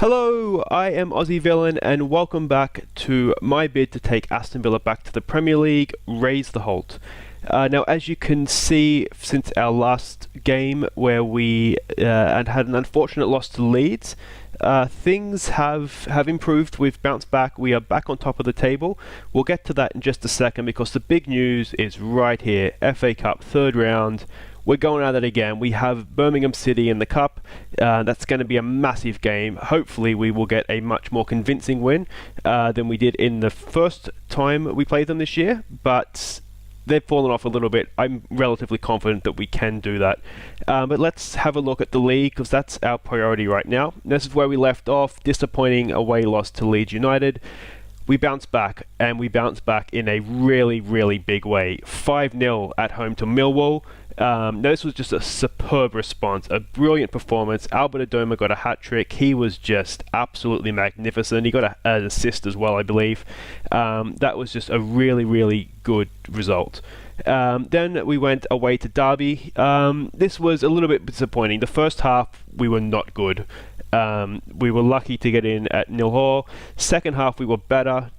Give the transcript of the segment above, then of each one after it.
Hello, I am Aussie Villain and welcome back to my bid to take Aston Villa back to the Premier League, Raise the Holte. Now, as you can see, since our last game where we had an unfortunate loss to Leeds, things have improved. We've bounced back. We are back on top of the table. We'll get to that in just a second because the big news is right here. FA Cup, third round. We're going at it again. We have Birmingham City in the Cup. That's going to be a massive game. Hopefully we will get a much more convincing win than we did in the first time we played them this year, but they've fallen off a little bit. I'm relatively confident that we can do that. But let's have a look at the league because that's our priority right now. This is where we left off. Disappointing away loss to Leeds United. We bounced back, and we bounced back in a really, really big way. 5-0 at home to Millwall. This was just a superb response, a brilliant performance. Adobe got a hat-trick. He was just absolutely magnificent. He got an assist as well, I believe. That was just a really, really good result. Then we went away to Derby. This was a little bit disappointing. The first half, we were not good. We were lucky to get in at 0-0. Second half, we were better.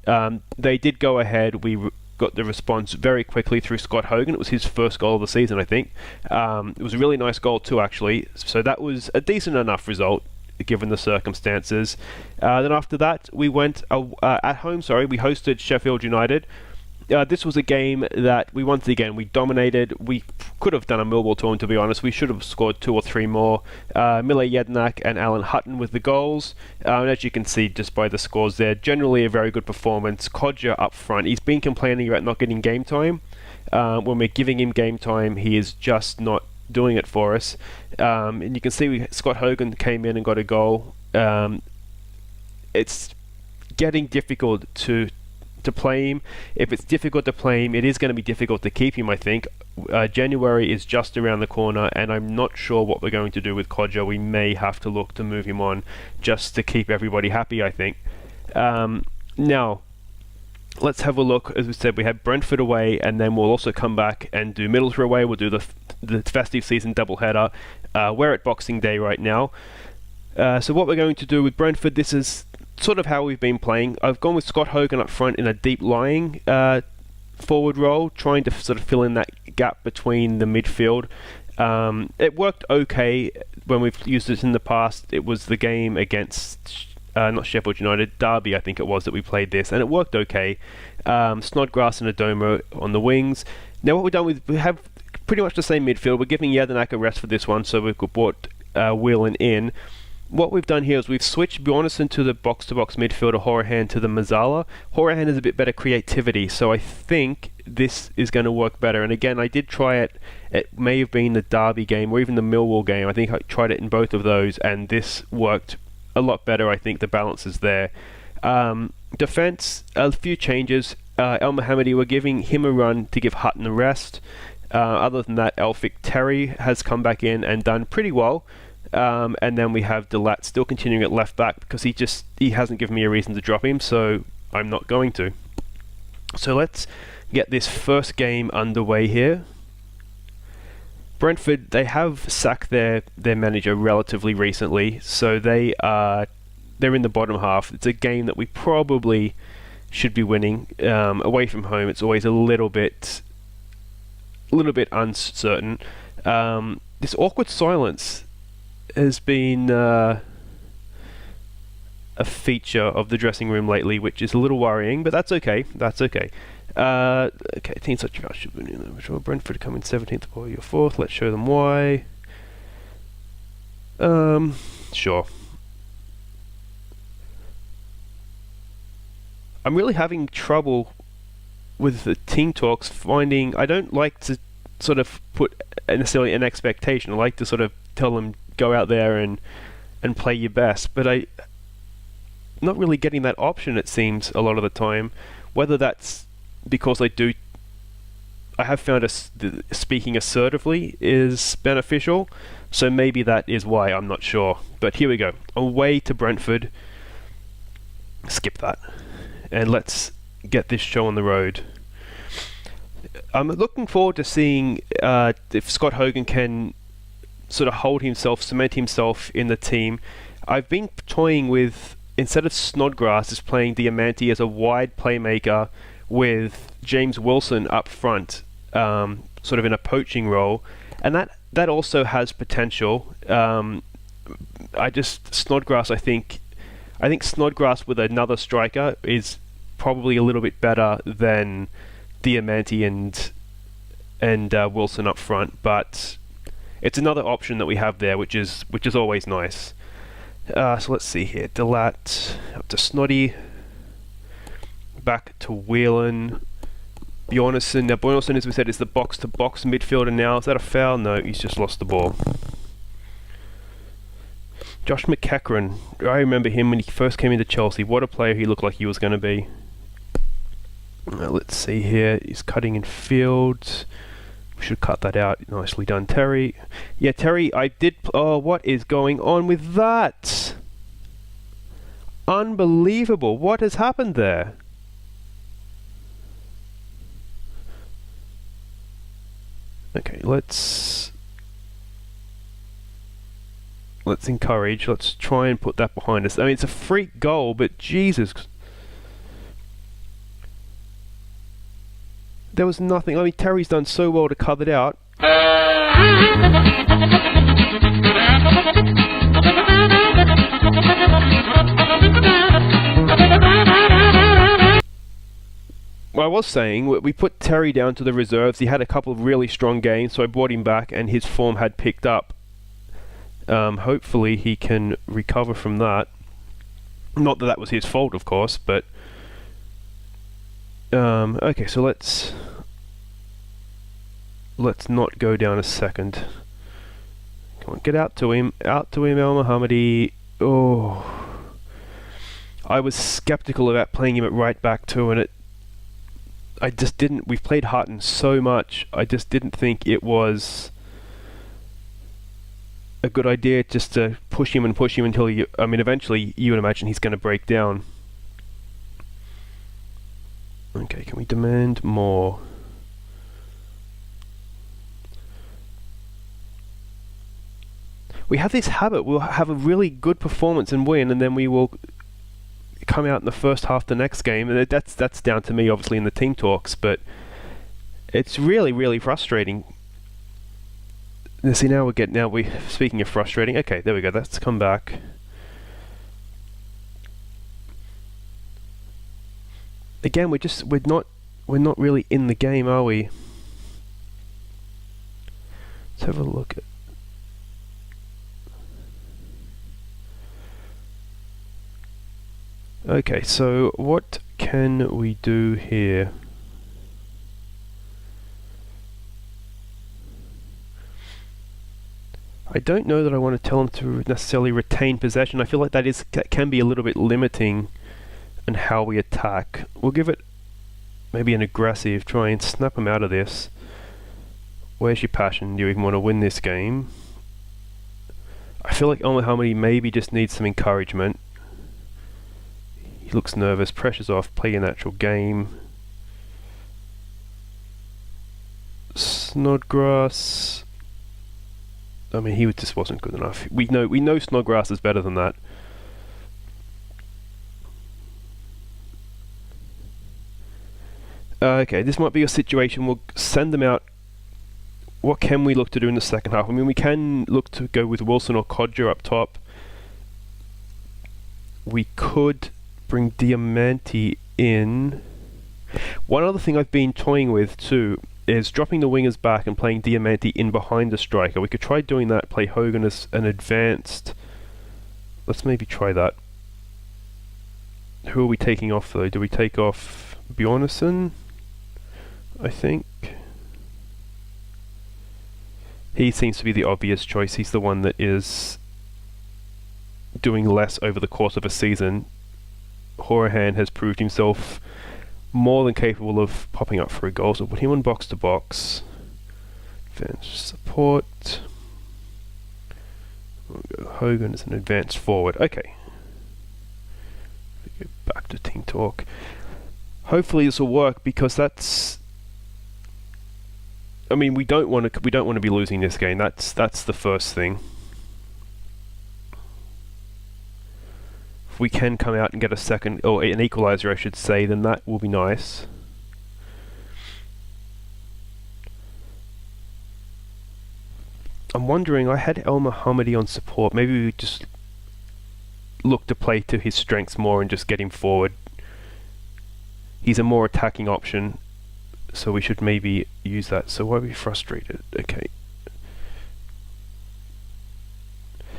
They did go ahead. We got the response very quickly through Scott Hogan. It was his first goal of the season, I think. It was a really nice goal too, actually. So that was a decent enough result given the circumstances. Then after that, we went at home. We hosted Sheffield United. This was a game that we dominated. We could have done a Millwall turn, to be honest. We should have scored 2 or 3 more. Mile Jednak and Alan Hutton with the goals. And as you can see just by the scores there, generally a very good performance. Kodja up front. He's been complaining about not getting game time. When we're giving him game time, he is just not doing it for us. And you can see Scott Hogan came in and got a goal. It's getting difficult to play him. If it's difficult to play him, it is going to be difficult to keep him, I think. January is just around the corner, and I'm not sure what we're going to do with Kodja. We may have to look to move him on just to keep everybody happy, I think. Now, let's have a look. As we said, we have Brentford away, and then we'll also come back and do Middlesbrough away. We'll do the festive season doubleheader. We're at Boxing Day right now. So what we're going to do with Brentford, this is sort of how we've been playing. I've gone with Scott Hogan up front in a deep lying forward role, trying to sort of fill in that gap between the midfield. It worked okay when we've used it in the past. It was the game against not Sheffield United, Derby I think it was, that we played this, and it worked okay. Snodgrass and Adomo on the wings. Now what we've done, we have pretty much the same midfield. We're giving Jednak a rest for this one, so we've brought Whelan in. What we've done here is we've switched Bjornsson to the box-to-box midfielder, Horahan to the Mazzala. Horahan has a bit better creativity, so I think this is going to work better. And again, I did try it. It may have been the Derby game or even the Millwall game. I think I tried it in both of those, and this worked a lot better. I think the balance is there. Defence, a few changes. El Mohammadi, we're giving him a run to give Hutton a rest. Other than that, Elphick Terry has come back in and done pretty well. And then we have Delat still continuing at left back because he hasn't given me a reason to drop him, so I'm not going to. So let's get this first game underway here. Brentford, they have sacked their manager relatively recently, so they're in the bottom half. It's a game that we probably should be winning. Away from home, it's always a little bit uncertain. This awkward silence has been a feature of the dressing room lately, which is a little worrying, but that's okay. Okay, team such a should be sure Brentford come in 17th or your 4th. Let's show them why. Sure. I'm really having trouble with the team talks finding. I don't like to sort of put necessarily an expectation. I like to sort of tell them go out there and play your best, but I'm not really getting that option, it seems, a lot of the time. Whether that's because I have found speaking assertively is beneficial, so maybe that is why, I'm not sure. But here we go, away to Brentford. Skip that, and let's get this show on the road. I'm looking forward to seeing if Scott Hogan can sort of hold himself, cement himself in the team. I've been toying with, instead of Snodgrass, just playing Diamanti as a wide playmaker with James Wilson up front, sort of in a poaching role, and that also has potential. Snodgrass, I think Snodgrass with another striker is probably a little bit better than Diamanti and Wilson up front, but it's another option that we have there, which is always nice. So let's see here. Delat up to Snoddy, back to Whelan, Bjornsson. Now Bjornsson, as we said, is the box-to-box midfielder now. Is that a foul? No, he's just lost the ball. Josh McEachran, I remember him when he first came into Chelsea. What a player he looked like he was going to be. Let's see here. He's cutting in field. We should cut that out. Nicely done, Terry. Yeah, Terry, I did... Oh, what is going on with that? Unbelievable. What has happened there? Okay, let's encourage. Let's try and put that behind us. I mean, it's a freak goal, but Jesus... There was nothing. I mean, Terry's done so well to cut it out. Well, I was saying, we put Terry down to the reserves. He had a couple of really strong games, so I brought him back, and his form had picked up. Hopefully he can recover from that. Not that that was his fault, of course, but... okay, so let's not go down a second. Come on, get out to him, El Mohammadi. Oh, I was skeptical about playing him at right back too, and I just didn't. We've played Hutton so much. I just didn't think it was a good idea just to push him until eventually you would imagine he's going to break down. Okay, can we demand more? We have this habit, we'll have a really good performance and win, and then we will come out in the first half the next game, and that's down to me, obviously, in the team talks, but it's really, really frustrating. See, speaking of frustrating, okay, there we go, let's come back. Again, we're not really in the game, are we? Let's have a look at... Okay, so what can we do here? I don't know that I want to tell them to necessarily retain possession. I feel like that can be a little bit limiting in how we attack. We'll give it maybe an aggressive, try and snap them out of this. Where's your passion? Do you even want to win this game? I feel like Mohammadi maybe just needs some encouragement. He looks nervous, pressure's off, play your natural game. Snodgrass... I mean, he just wasn't good enough. We know Snodgrass is better than that. Okay, this might be a situation. We'll send them out. What can we look to do in the second half? I mean, we can look to go with Wilson or Codger up top. We could bring Diamanti in. One other thing I've been toying with too is dropping the wingers back and playing Diamanti in behind the striker. We could try doing that, play Hogan as an advanced... Let's maybe try that. Who are we taking off though? Do we take off Bjornsson? I think. He seems to be the obvious choice. He's the one that is doing less over the course of a season. Horahan has proved himself more than capable of popping up for a goal, so put him on box to box. Advanced support. We'll go Hogan as an advanced forward. Okay. We go back to team talk. Hopefully this will work, because that's... I mean, we don't want to be losing this game. That's the first thing. we can come out and get a second, or an equaliser I should say, then that will be nice. I'm wondering, I had El Mohammadi on support, maybe we just look to play to his strengths more and just get him forward. He's a more attacking option, so we should maybe use that. So why are we frustrated? Okay.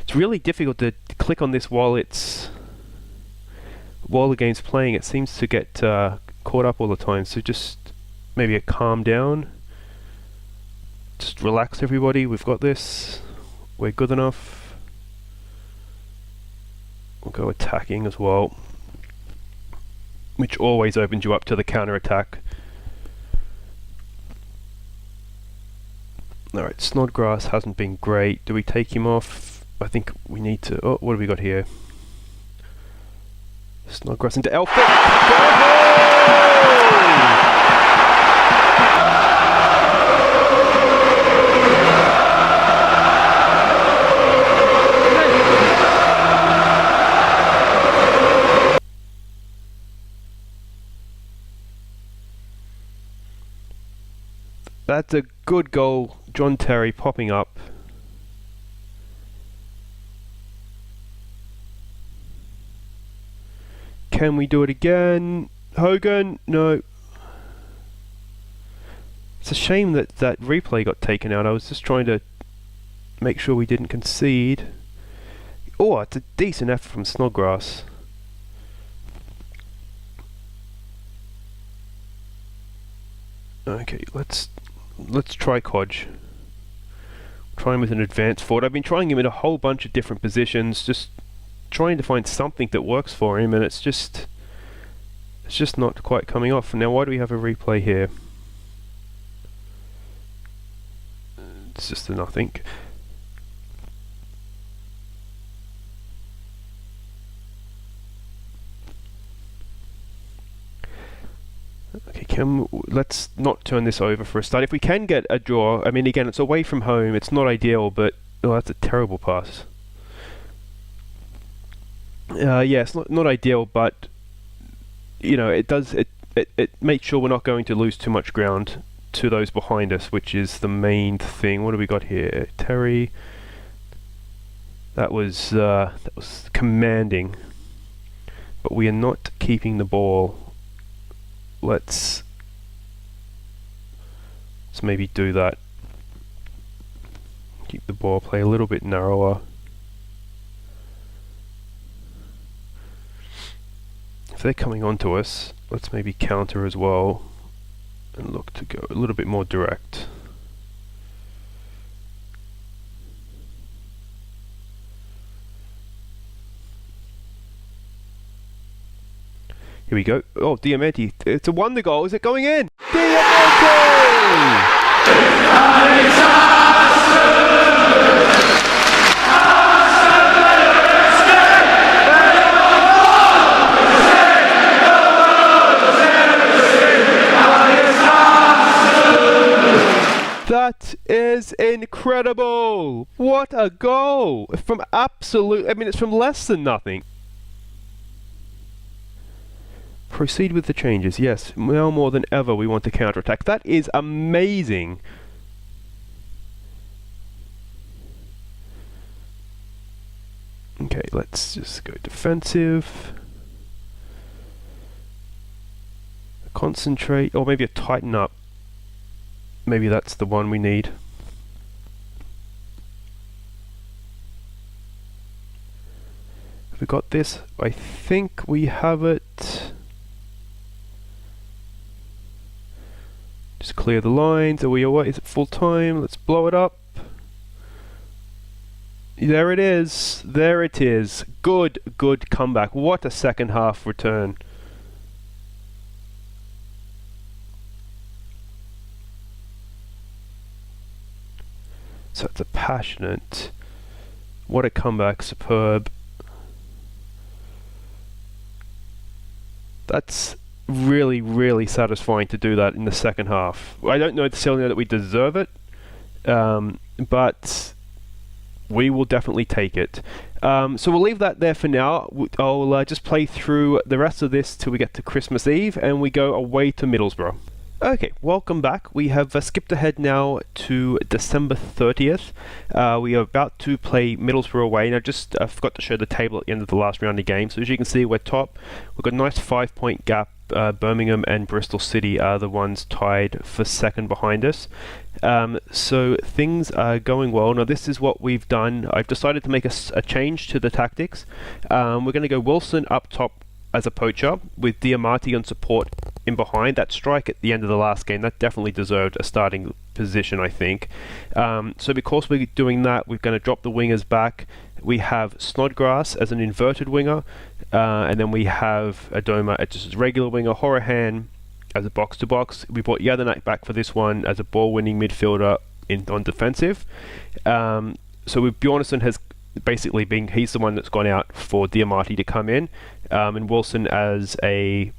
It's really difficult to click on this while the game's playing. It seems to get caught up all the time, so just maybe calm down. Just relax, everybody. We've got this. We're good enough. We'll go attacking as well, which always opens you up to the counter-attack. Alright, Snodgrass hasn't been great. Do we take him off? I think we need to... Oh, what have we got here? Snodgrass into Elford! Go! That's a good goal. John Terry popping up. Can we do it again? Hogan? No. It's a shame that that replay got taken out. I was just trying to make sure we didn't concede. Oh, it's a decent effort from Snodgrass. Okay, let's try Kodge. Try him with an advance forward. I've been trying him in a whole bunch of different positions, just trying to find something that works for him, and it's just not quite coming off. Now, why do we have a replay here? It's just a nothing. Okay, let's not turn this over for a start. If we can get a draw, I mean, again, it's away from home. It's not ideal, but oh, that's a terrible pass. Yeah, it's not ideal, but you know, it makes sure we're not going to lose too much ground to those behind us, which is the main thing. What do we got here? Terry. That was commanding, but we are not keeping the ball. Let's maybe do that. Keep the ball, play a little bit narrower. If they're coming onto us, let's maybe counter as well and look to go a little bit more direct. Here we go. Oh, Diamante. It's a wonder goal. Is it going in? Diamante! That is incredible! What a goal! From absolute... I mean, it's from less than nothing. Proceed with the changes. Yes, now more than ever we want to counterattack. That is amazing. Okay, let's just go defensive. Concentrate, or maybe a tighten up. Maybe that's the one we need. Have we got this? I think we have it. Just clear the lines. Are we away? Is it full time? Let's blow it up. There it is. There it is. Good comeback. What a second half return. So it's a passionate. What a comeback. Superb. That's really satisfying to do that in the second half. I don't know necessarily that we deserve it, but we will definitely take it. So we'll leave that there for now. I'll just play through the rest of this till we get to Christmas Eve and we go away to Middlesbrough. Okay, welcome back. We have skipped ahead now to December 30th. We are about to play Middlesbrough away. Now, I forgot to show the table at the end of the last round of games. So as you can see, we're top. We've got a nice 5-point gap. Birmingham and Bristol City are the ones tied for second behind us. So things are going well. Now, this is what we've done. I've decided to make a change to the tactics. We're going to go Wilson up top as a poacher with Diamati on support in behind. That strike at the end of the last game, that definitely deserved a starting position, I think. So because we're doing that, we're going to drop the wingers back. We have Snodgrass as an inverted winger, and then we have Adobe as a regular winger, Horahan as a box-to-box. We brought Jadanak back for this one as a ball-winning midfielder on defensive. So Bjornsson has basically he's the one that's gone out for Diamati to come in, and Wilson as a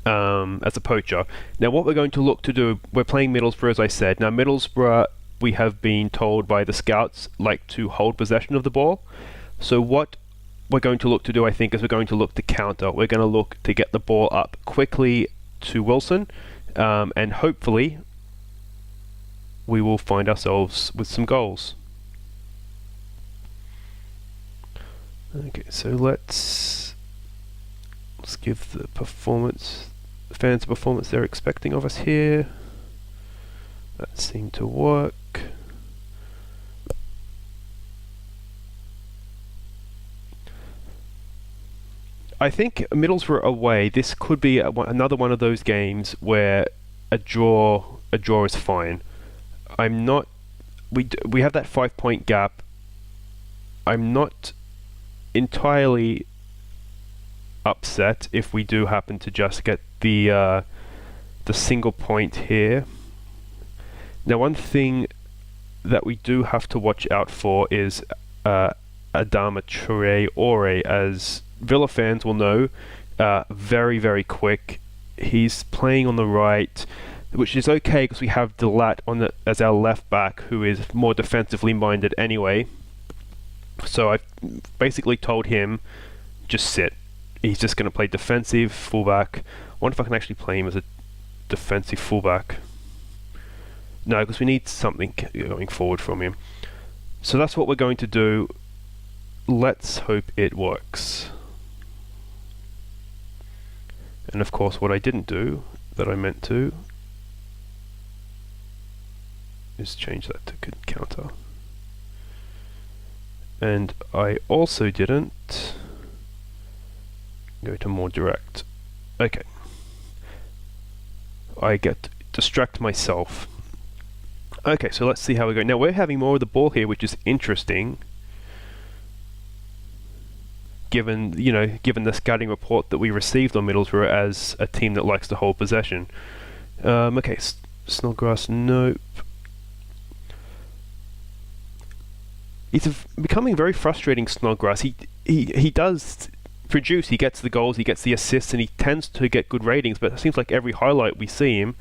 poacher. Now what we're going to look to do, we're playing Middlesbrough as I said. Now Middlesbrough, we have been told by the scouts, like to hold possession of the ball. So what we're going to look to do, I think, is we're going to look to counter. We're going to look to get the ball up quickly to Wilson, and hopefully we will find ourselves with some goals. Okay, so let's give the fans the performance they're expecting of us here. That seemed to work. I think Middlesbrough away, this could be another one of those games where a draw is fine. We have that 5-point gap. I'm not entirely upset if we do happen to just get the single point here. Now, one thing that we do have to watch out for is Adama Traore, as Villa fans will know, very, very quick. He's playing on the right, which is okay because we have Delat as our left back, who is more defensively minded anyway. So I've basically told him, just sit. He's just going to play defensive fullback. I wonder if I can actually play him as a defensive fullback. No, because we need something going forward from him. So that's what we're going to do. Let's hope it works. And of course, what I didn't do, that I meant to, is change that to counter. And I also didn't go to more direct. Okay. I get distract myself. Okay, so let's see how we go. Now we're having more of the ball here, which is interesting. Given the scouting report that we received on Middlesbrough as a team that likes to hold possession. Okay, Snodgrass, nope. He's becoming very frustrating, Snodgrass. He does produce, he gets the goals, he gets the assists, and he tends to get good ratings, but it seems like every highlight we see him,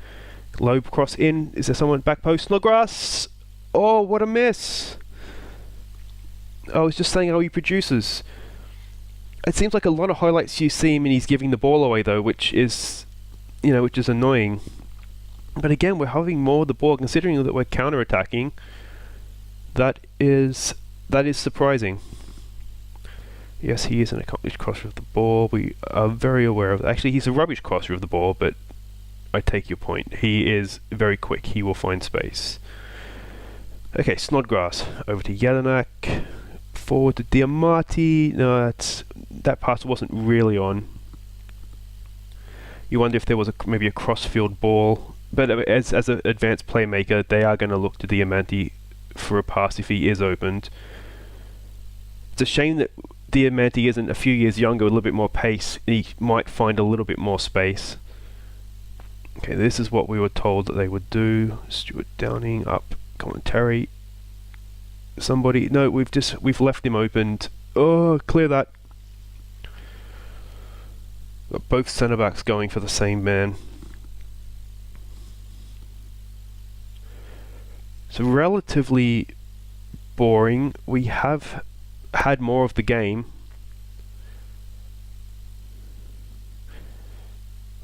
low cross in, is there someone back post? Snodgrass! Oh, what a miss! I was just saying how he produces. It seems like a lot of highlights you see him and he's giving the ball away though, which is annoying. But again, we're having more of the ball, considering that we're counter-attacking. That is surprising. Yes, he is an accomplished crosser of the ball. We are very aware of that. Actually, he's a rubbish crosser of the ball, but I take your point. He is very quick. He will find space. Okay, Snodgrass. Over to Jadanak. Forward to Diamati. No, that pass wasn't really on. You wonder if there was maybe a cross-field ball. But as an advanced playmaker, they are going to look to Diamati for a pass if he is opened. It's a shame that Diamati isn't a few years younger, with a little bit more pace. He might find a little bit more space. Okay, this is what we were told that they would do. Stuart Downing up commentary. Somebody, no, we've left him opened. Oh, clear that. Got both centre backs going for the same man. So relatively boring. We have had more of the game.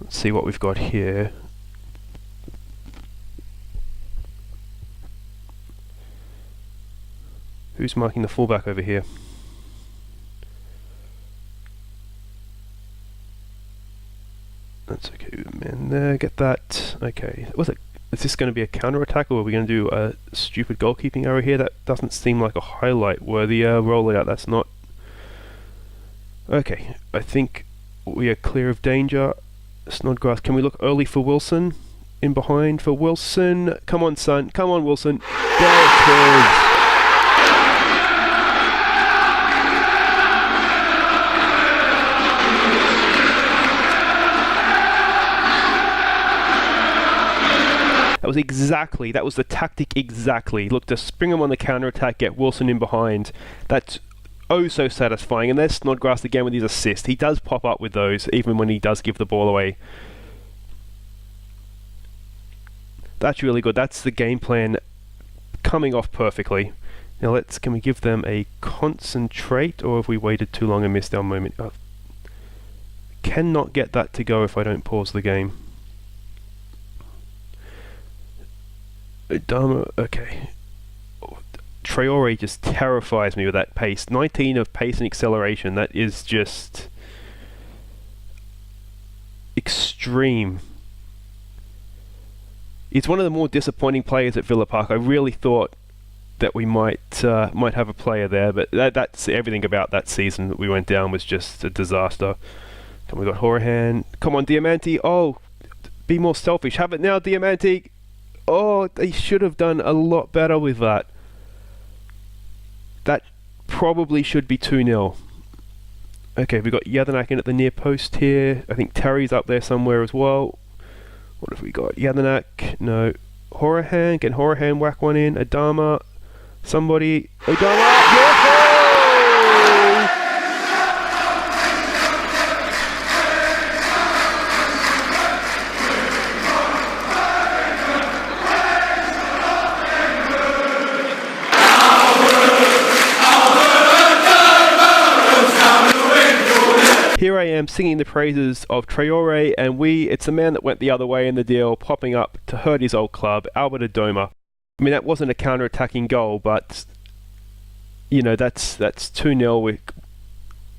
Let's see what we've got here. Who's marking the fullback over here? That's okay, man. There, get that. Okay. Is this going to be a counter-attack, or are we going to do a stupid goalkeeping error here? That doesn't seem like a highlight-worthy rollout. That's not... Okay, I think we are clear of danger. Snodgrass, can we look early for Wilson? In behind for Wilson. Come on, son. Come on, Wilson. There it is. That was the tactic exactly. Look, to spring him on the counter-attack, get Wilson in behind. That's oh so satisfying. And there's Snodgrass again with his assist. He does pop up with those, even when he does give the ball away. That's really good. That's the game plan coming off perfectly. Now can we give them a concentrate, or have we waited too long and missed our moment? Cannot get that to go if I don't pause the game. Adama, okay. Traore just terrifies me with that pace. 19 of pace and acceleration. That is just extreme. He's one of the more disappointing players at Villa Park. I really thought that we might have a player there, but that's everything about that season that we went down was just a disaster. And we got Horahan. Come on, Diamanti. Oh, be more selfish. Have it now, Diamanti. Oh, they should have done a lot better with that. That probably should be 2-0. Okay, we've got Jadanak in at the near post here. I think Terry's up there somewhere as well. What have we got? Jadanak, no. Horahan, can Horahan whack one in? Adama, somebody. Adama, yeah! Here I am singing the praises of Traore, and it's the man that went the other way in the deal, popping up to hurt his old club, Albert Adobe. I mean, that wasn't a counter-attacking goal, but you know, that's 2-0.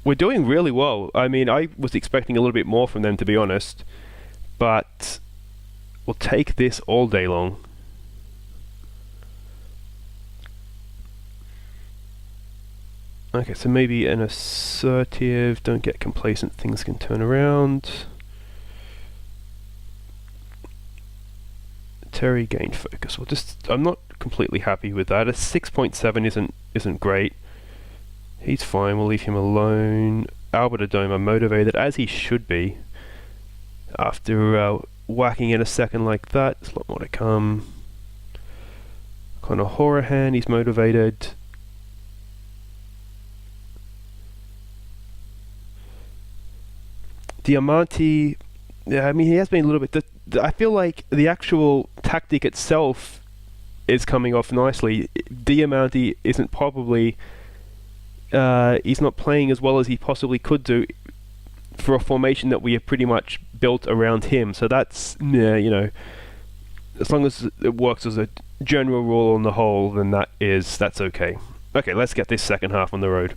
We're doing really well. I mean, I was expecting a little bit more from them, to be honest, but we'll take this all day long. Okay, so maybe an assertive, don't get complacent, things can turn around. Terry gained focus. I'm not completely happy with that. A 6.7 isn't great. He's fine, we'll leave him alone. Albert Adoma motivated, as he should be. After whacking in a second like that, there's a lot more to come. Connor Horahan, he's motivated. Diamanti, yeah, I mean, he has been a little bit... I feel like the actual tactic itself is coming off nicely. Diamanti isn't probably... he's not playing as well as he possibly could do for a formation that we have pretty much built around him. So that's, yeah, you know, as long as it works as a general rule on the whole, then that's okay. Okay, let's get this second half on the road.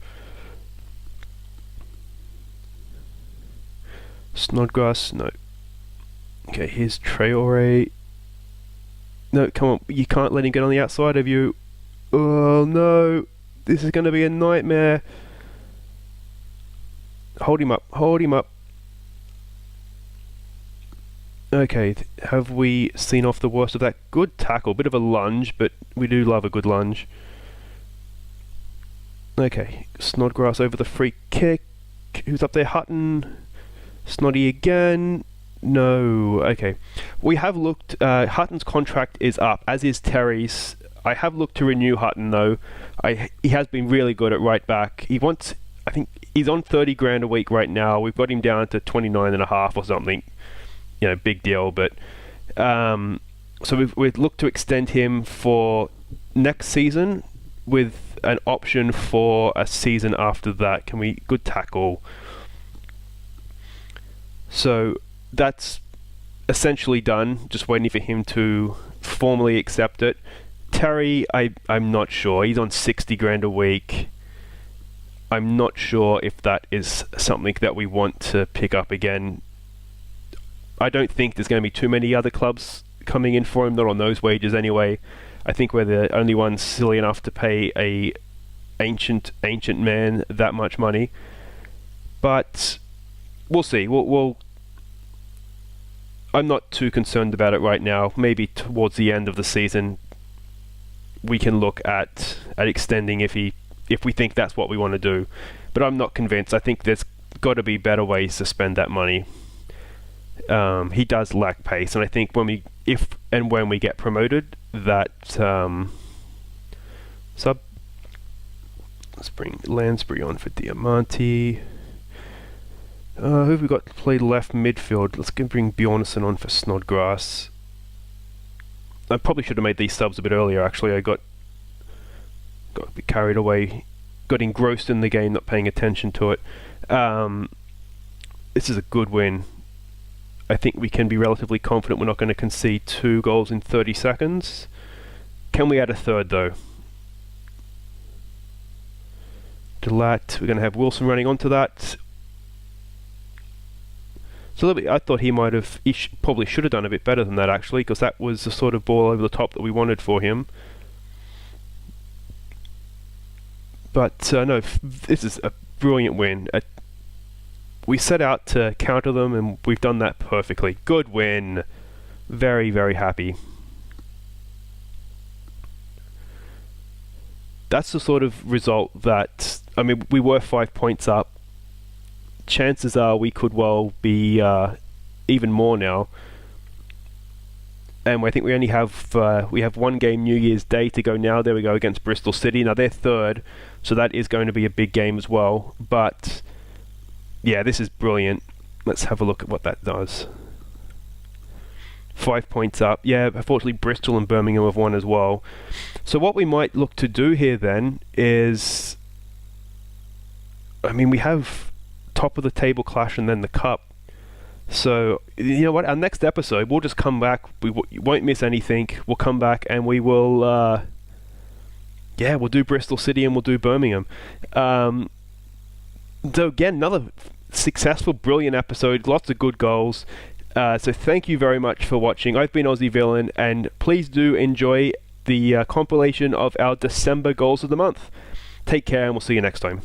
Snodgrass, no. Okay, here's Traore. No, come on, you can't let him get on the outside of you. Oh no, this is going to be a nightmare. Hold him up, hold him up. Okay, have we seen off the worst of that? Good tackle, bit of a lunge, but we do love a good lunge. Okay, Snodgrass over the free kick. Who's up there? Hutton. Snoddy again. No. Okay. We have looked. Hutton's contract is up, as is Terry's. I have looked to renew Hutton though. He has been really good at right back. I think he's on 30 grand a week right now. We've got him down to 29.5 or something. You know, big deal. But so we've looked to extend him for next season. with an option for a season after that. Good tackle. So that's essentially done. Just waiting for him to formally accept it. Terry, I'm not sure. He's on 60 grand a week. I'm not sure if that is something that we want to pick up again. I don't think there's going to be too many other clubs coming in for him, not on those wages anyway. I think we're the only ones silly enough to pay a ancient man that much money. But we'll see. I'm not too concerned about it right now. Maybe towards the end of the season, we can look at extending if we think that's what we want to do. But I'm not convinced. I think there's got to be better ways to spend that money. He does lack pace, and I think when we get promoted, that let's bring Lansbury on for Diamante. Who have we got to play left midfield? Let's bring Bjornsson on for Snodgrass. I probably should have made these subs a bit earlier, actually. I got a bit carried away, got engrossed in the game, not paying attention to it. This is a good win. I think we can be relatively confident we're not going to concede 2 goals in 30 seconds. Can we add a third, though? Delat, we're going to have Wilson running onto that. So I thought he probably should have done a bit better than that, actually, because that was the sort of ball over the top that we wanted for him. But no, this is a brilliant win. We set out to counter them, and we've done that perfectly. Good win. Very, very happy. That's the sort of result that... I mean, we were 5 points up. Chances are we could well be even more now. And I think we only have one game New Year's Day to go now. There we go, against Bristol City. Now, they're third, so that is going to be a big game as well. But... yeah, this is brilliant. Let's have a look at what that does. 5 points up. Yeah, unfortunately Bristol and Birmingham have won as well. So what we might look to do here then is... I mean, we have top of the table clash and then the cup. So, you know what? Our next episode, we'll just come back. We won't miss anything. We'll come back and we will... we'll do Bristol City and we'll do Birmingham. So again, another successful, brilliant episode. Lots of good goals. So thank you very much for watching. I've been Aussie Villain, and please do enjoy the compilation of our December goals of the month. Take care, and we'll see you next time.